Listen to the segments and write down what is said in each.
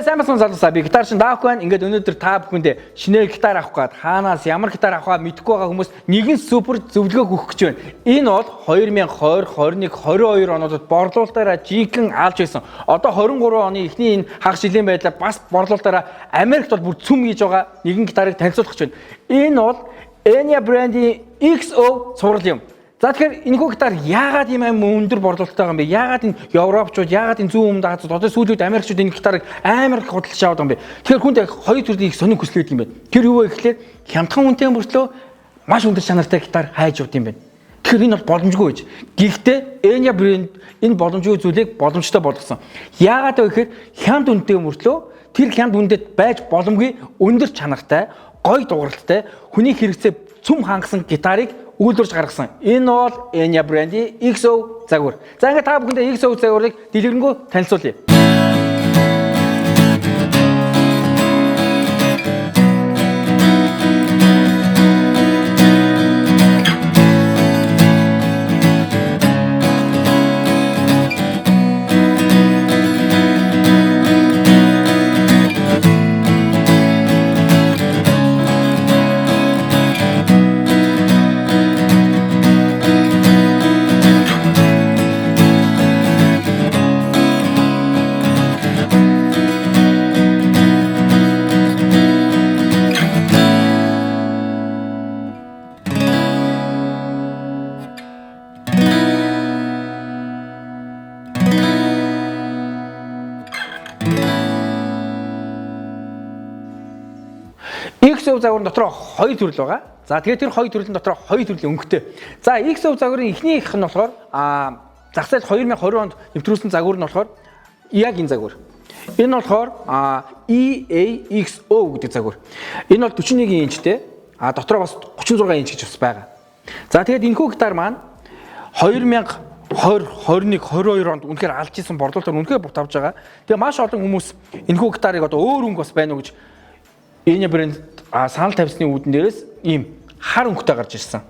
Сайн басан залуусаа би гитар шин даах байна. Ингээд өнөөдөр та бүхэндээ шинээр гитар авах гээд хаанаас ямар гитар авахаа мэдэхгүй байгаа хүмүүс нэгэн супер зөвлөгөө өгөх гэж байна. Энэ бол 2020, 21, 22 онуудад борлуулалтаараа жинхэнэ алж байсан. Одоо 23 оны эхний энэ хагас жилийн байдлаар бас борлуулалтаараа Америкт бол бүр цүм хийж байгаа нэгэн гитарыг танилцуулах гэж байна. Энэ бол Enya брендийн XO цуврал юм. За тэгэхээр энэхүү гитар яагаад ийм өндөр борлуулалттай байгаа юм бэ? Яагаад энэ Европчууд, яагаад энэ зүүн өмнөд Азиуд, одоо сүүлийн үед Америкчууд энэ гитарыг амар их худалдаж аваад байгаа юм бэ? Тэгэхээр хүнд яг хоёр төрлийн их сонин хүсэл байдаг юм байна. Тэр юу вэ гэхлээр хямдхан үнэтэй мөртлөө маш өндөр чанартай гитар хайж авд юм байна. Тэгэхээр энэ бол боломжгүй байж. Гэхдээ Enya брэнд энэ боломжгүй зүйлийг боломжтой болгосон. Яагаад вэ гэхээр хямд үнэтэй мөртлөө тэр хямд үнэтэд байж боломгүй өндөр чанартай, гоё дууралттай, хүний хэрэгцээ цөм хангасан гитарыг үйлдвэрж гаргасан. Энэ бол Enya брендийн XO загвар. За ингээд та бүхэндээ XO загварыг дэлгэрэнгүй танилцуулъя. XO загварын дотор хоёр төрөл байгаа. За тэгээд тэр хоёр төрлийн дотор хоёр төрлийн өнгөтэй. За XO загварын эхнийх нь болохоор зах зээл 2020 онд нэвтрүүлсэн загвар нь болохоор яг энэ загвар. Энэ болохоор EAXO гэдэг загвар. Энэ бол 41 инчтэй. Дотроо бас 36 инч гэж бас байгаа. За тэгээд энэхүү гитар маань 2020, 21, 22 онд үнэхээр алж исэн борлуулалтаар үнэхээр бут авж байгаа. Тэгээ маш олон хүмүүс энэхүү гитарыг одоо өөр өнгө бас байна уу гэж Enya брэнд санал тавьсны үүдэн дээрээс ийм хар өнгөтэй гарч ирсэн.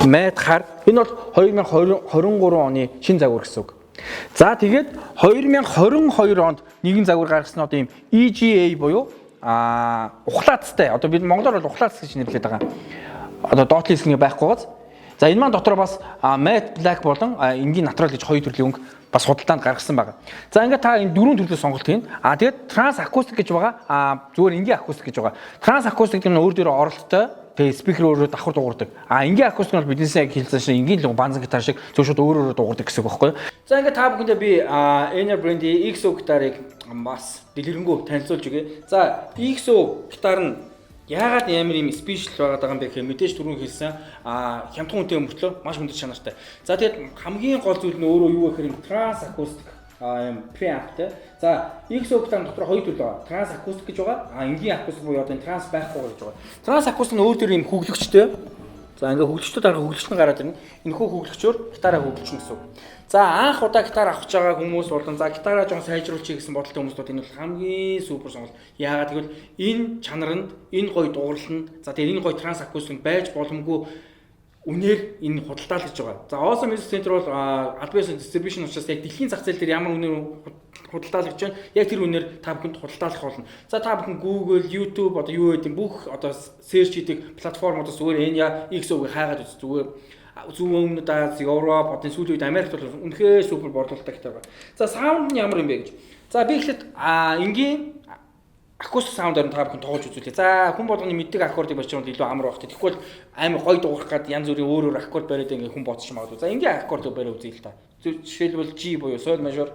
Мэд хар. Энэ бол 2023 оны шинэ загвар гэсэн үг. За тэгээд 2022 онд нэгэн загвар гаргасан одоо ийм EGA буюу ухлаацтай. Одоо бид монголоор бол ухлаац гэж нэрлэдэг байгаа. Одоо доотлын хэсэг байхгүйгээс. За энэ маань дотор бас matte black болон энгийн натурал гэж хоёр төрлийн өнгө бас худалдаанд гаргасан байгаа. За ингээд та энэ дөрвөн төрлөөс сонголт хийн. Тэгээд транс акустик гэж байгаа. Зүгээр энгийн акустик гэж байгаа. Транс акустик нь өөр дөрөө оролттой. Тэгээд спикер өөрөө давхар дуурдаг. Энгийн акустик нь биднээс яг хэлсэн шиг энгийн л банзан гитар шиг зөвшөөрөд өөр дуурдаг гэсэн үг байхгүй юу? За ингээд та бүхэндээ би Enya брендийн XO гитарыг бас дэлгэрэнгүй танилцуулж өгье. За XO гитар нь яагаад ямар юм спешиал байгаа юм бэ гэхээр мэдээж түрүүн хэлсэн хямдхан үнэтэй мөртлөө маш өндөр чанартай. За тэгээд хамгийн гол зүйл нь өөрөө юу гэхээр транс акустик преамптэй. За XO гитар дотор хоёр төрөл байгаа. Транс акустик гэж байгаа. Энгийн акустик буюу одоо транс байхгүй гэж байгаа. Транс акустик нь өөр төр юм хөглөгчтэй. За ингээ хөглөгчтэй дараа хөглөгч нь гараад ирнэ. Энэхүү хөглөгчөөр гитараа хөглөчнө гэсэн үг. За анх удаа гитар авах гэж байгаа хүмүүс болон за гитараа жоон сайжруулчих гэсэн бодолтой хүмүүс бол энэ бол хамгийн супер сонголт. Яагаад гэвэл энэ чанаранд энэ гоё дуурал нь за тэгээ энэ гоё транс акустик байж боломгүй үнээр энэ худалдаалж байгаа. За Awesome Music Center бол Albion Distribution учраас яг дэлхийн зах зээл дээр ямар үнээр худалдаалж байна. Яг тэр үнээр та бүхэнд худалдаалах болно. За та бүхэн Google, YouTube одоо юу гэдэг бүх одоо search хийдэг платформудаас зүгээр Enya XO-г хайгаад үз зүгээр зүүн өмнөд Ази, Европ, одоо сүүлийн үед Америкт бол үнэхээр супер борлуулалттай гитар байна. За саунд нь ямар юм бэ гэж. За би ихлэд энгийн акустик саундаар та бүхэн тоглож үзүүлээ. За хүн болгоны мэддэг аккордыг барьж байгаа илүү амар багт. Тэгэхгүй бол амар гоё дуурах гад янз бүрийн өөр аккорд бариад ингээ хүн бодчих магадгүй. За энгийн аккордыг бариад үзье л та. Жишээлбэл G буюу Sol major.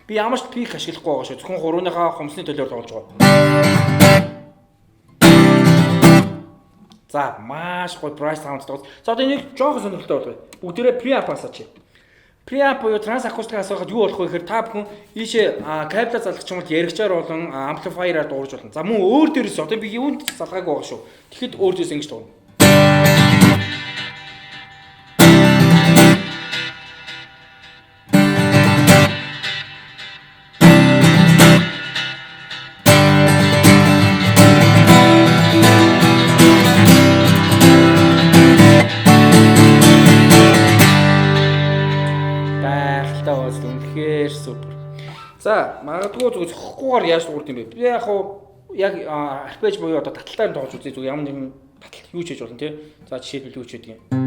Би ямар ч пик ашиглахгүй байгаа шүү. Зөвхөн гурвныхаа хумсны төлөөр тоглож байгаа. За маш гоё price sound тоглож. За одоо энийг жоохон сонирхолтой болгоё. Бүгдээрээ preamp асаач. Preamp буюу транс акустик асаахад юу болох вэ гэхээр та бүхэн ийшээ кабель залгах юм бол яригчаар болон амплифайераар дуурж болно. За мөн өөр дээрээс одоо би юунд залгаагүй байгаа шүү. Тэгэхэд өөр дээрээс ингэж дуурна. талтай бас үнэхээр супер. За магадгүй зүгээр зохихгүйгээр яаж дуурд юм бэ? Би яг арпеж буюу одоо таталтаар тоглож үзье зүгээр ямар нэгэн таталт юу ч хийж болно тий. За жишээлбэл юу ч гэдэг юм.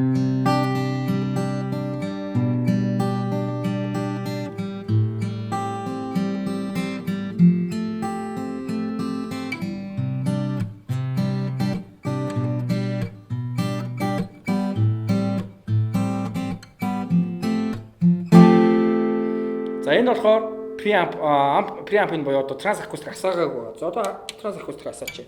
За энэ болохоор preamp буюу одоо трансакустик асаагаагүй. За одоо трансакустик асаач.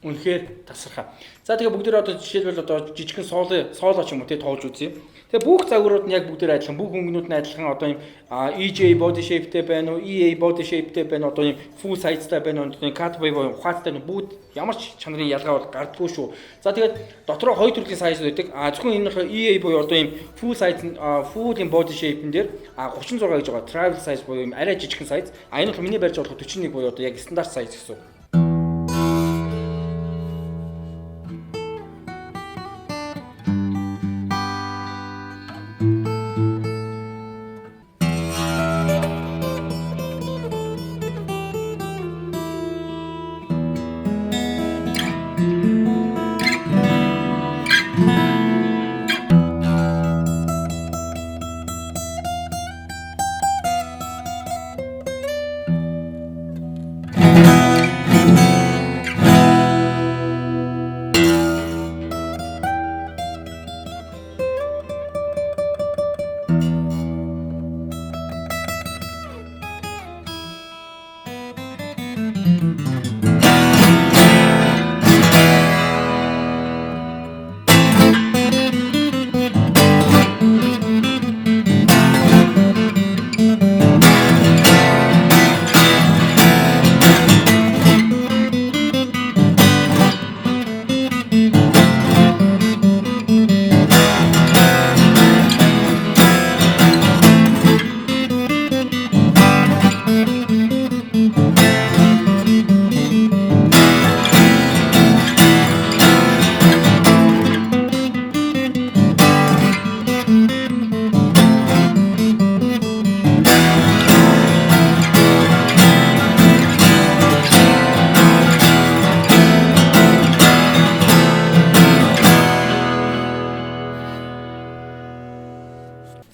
Үнэхээр тасархаа. За тэгээ бүгдээ одоо жишээлбэл одоо жижигхэн сооло ч юм уу тий тоолж үзье. Тэгээ бүх загварууд нь яг бүгдээ адилхан, бүх өнгөнүүд нь адилхан одоо юм EJ body shape-тэй байна уу, EA body shape-тэй байна уу, одоо юм full size-тай байна уу, cutaway буюу ухаантай бүгд ямар ч чанарын ялгаа бол гардгүй шүү. За тэгээд дотроо хоёр төрлийн size байдаг. Зөвхөн энэ EA буюу одоо юм full size full юм body shape-н дээр 36 гэж байгаа travel size буюу юм арай жижигхэн size. Энэ бол миний барьж болох 41 буюу одоо яг стандарт size гэсэн.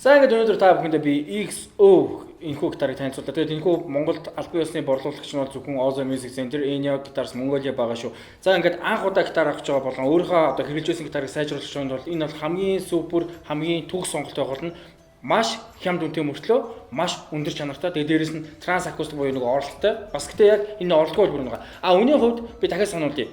За ингээд өнөөдөр та бүхэндээ би XO энэхүү гитарыг танилцууллаа. Тэгээд энэхүү Монголд аль биесны борлуулагч нь бол зөвхөн Ozo Music Center, Enya Guitars Mongolia байгаа шүү. За ингээд анх удаа гитар авч байгаа болгон өөрийнхөө одоо хэрэглэжсэн гитарыг сайжруулах нь бол энэ бол хамгийн супер, хамгийн төгс сонголттой болно. Маш хямд үнэтэй мөртлөө маш өндөр чанартай. Тэгээд дээрэс нь транс акустик буюу нэг оролттой. Бас гэтээ яг энэ оролтгүй бүр нэг. Үүний хувьд би дахиад сануулъя.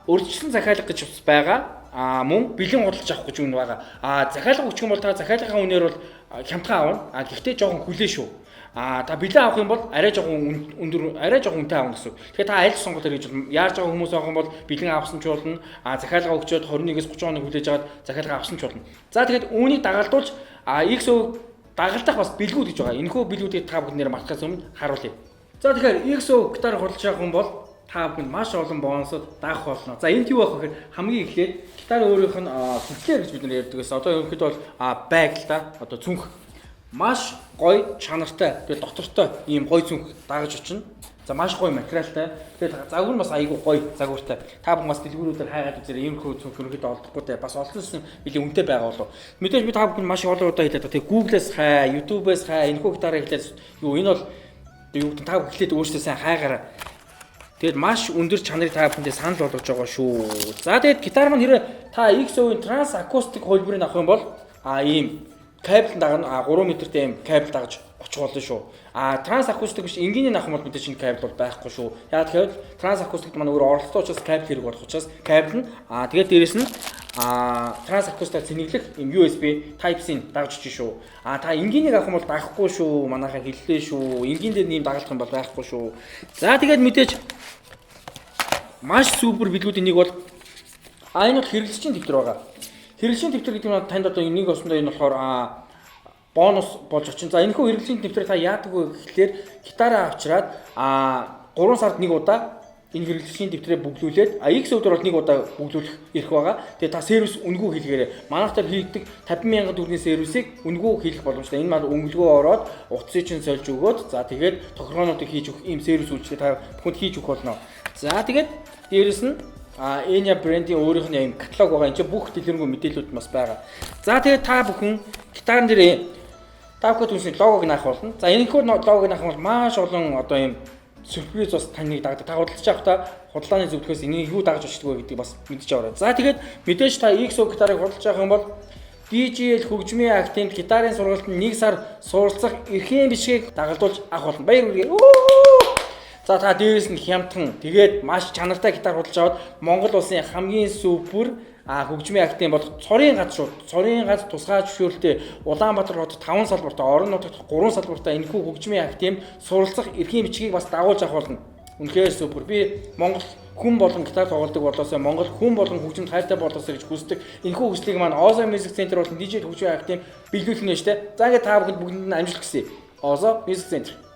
Өргөжлөн захиалга гэж бас байгаа. Мөн бэлэн худалдаж авах гэж үн байгаа. Захиалга өгчих юм бол та захиалгын үнээр бол хямдхан авна. Гэхдээ жоохон хүлээ шүү. Та бэлэн авах юм бол арай жоохон өндөр, арай жоохон үнэтэй авах гэсэн. Тэгэхээр та аль сонгол гэж яаж байгаа хүмүүс авах юм бол бэлэн авсан ч болно. Захиалга өгчөөд 21-с 30 хоног хүлээж аваад захиалга авсан ч болно. За тэгээд үүнийг дагалдуулж XO дагалдах бас бэлгүүд гэж байгаа. Энэхүү бэлгүүдийг та бүхэн мартахаас өмнө харуулъя. За тэгэхээр XO гитар худалдаж авах юм бол та бүхэнд маш олон бонусод даах болно. За энд юу байх вэ гэхээр хамгийн эхлээд гитар өөрийнх нь сүлжээ гэж бид нар ярьдаг гэсэн. Одоо ерөнхийдөө бол байг л да. Одоо цүнх маш гоё чанартай. Тэгээд дотортой ийм гоё цүнх дагаж очино. За маш гоё материалтай. Тэгээд загвар нь бас айгүй гоё загвартай. Та бүхэн бас дэлгүүрүүдээр хайгаад үзээрэй. Иймэрхүү цүнх ерөнхийдөө олдохгүй те. Бас олдсон билийн үнэтэй байгаа болов. Мэдээж би та бүхэн маш олон удаа хэлээд байгаа. Тэгээд Google-с хай, YouTube-с хай, энэхүү гитарыг хэлээд юу энэ бол юу гэдэг та бүхэн хэлээд өөрсдөө сайн хайгаараа. Тэгээд маш өндөр чанарыг та бүхэндээ санал болгож байгаа шүү. За тэгээд гитар маань хэрэг та XO-ийн транс акустик хөлбөрийг авах юм бол ийм кабель дагна 3 м-тэй юм кабель дагаж очих болно шүү. Транс акустик биш энгийнийн авах юм бол мэдээж энэ кабель бол байхгүй шүү. Яг тэгэхээр транс акустикт маань өөр оролцоотой учраас кабель хэрэг болох учраас кабель нь тэгээд дээрэс нь транс акустик цэнэглэх юм USB Type-C дагаж очиж шүү. Та энгийнийг авах юм бол дагахгүй шүү. Манайхаа хэллээ шүү. Энгийн дээр нэм дагалдах юм бол байхгүй шүү. За тэгээд мэдээж маш супер билгүүдийн нэг бол энэ бол хэрэглэгчийн дэвтэр байгаа. Хэрэглэгчийн дэвтэр гэдэг нь танд одоо энийг олсондоо энэ болохоор бонус болж очин. За энэхүү хэрэглэгчийн дэвтэр та яадаг вэ гэхлээр гитараа авчираад 3 сард нэг удаа энэ хэрэглэгчийн дэвтрээ бүглүүлээд X өдөр бол нэг удаа бүглүүлэх эрх байгаа. Тэгээ та сервис үнэгүй хийлгээрэй. Манайхтар хийгдэг 50,000 төгрөгийн сервисийг үнэгүй хийх боломжтой. Энэ мал өнгөлгөө ороод утасыг чинь сольж өгөөд за тэгээд тохиргоонуудыг хийж өгөх ийм сервис үйлчлэг та бүхэнд хийж өгөх болно. За тэгээд дээрэс нь Enya брендийн өөрийнх нь юм каталог байгаа. Энд чинь бүх дэлгэрэнгүй мэдээлүүд бас байгаа. За тэгээд та бүхэн гитарын дээр та бүхэн түнсний логог наах болно. За энэхүү логог наах бол маш олон одоо юм сюрприз бас таныг дагдаг. Та худалдаж авахдаа худлааны зөвлөхөөс энийг юу дагаж очдог вэ гэдгийг бас мэдчихэж аваарай. За тэгээд мэдээж та XO гитарыг худалдаж авах юм бол DJL хөгжмийн активд гитарын сургалтанд 1 сар суралцах эрхийн бичгийг дагалдуулж авах болно. Баяр хүргэе. За та дээрээс нь хямдхан тэгээд маш чанартай гитар худалдаж аваад Монгол улсын хамгийн супер хөгжмийн актив болох цорын гац шүү. Цорын гац тусгай зөвшөөрөлтөй Улаанбаатар хотод 5 салбартай, орон нутагт 3 салбартай энэхүү хөгжмийн актив суралцах эрхийн бичгийг бас дагуулж авах болно. Үнэхээр супер. Би Монгол хүн болон гитар тоглодог болоосоо Монгол хүн болон хөгжимд хайртай болоосоо гэж хүсдэг. Энэхүү хүслийг маань Ozo Music Center болон DJ хөгжмийн актив биелүүлнэ штэ. За ингээд та бүхэнд бүгдэнд нь амжилт хүсье. Ozo Music Center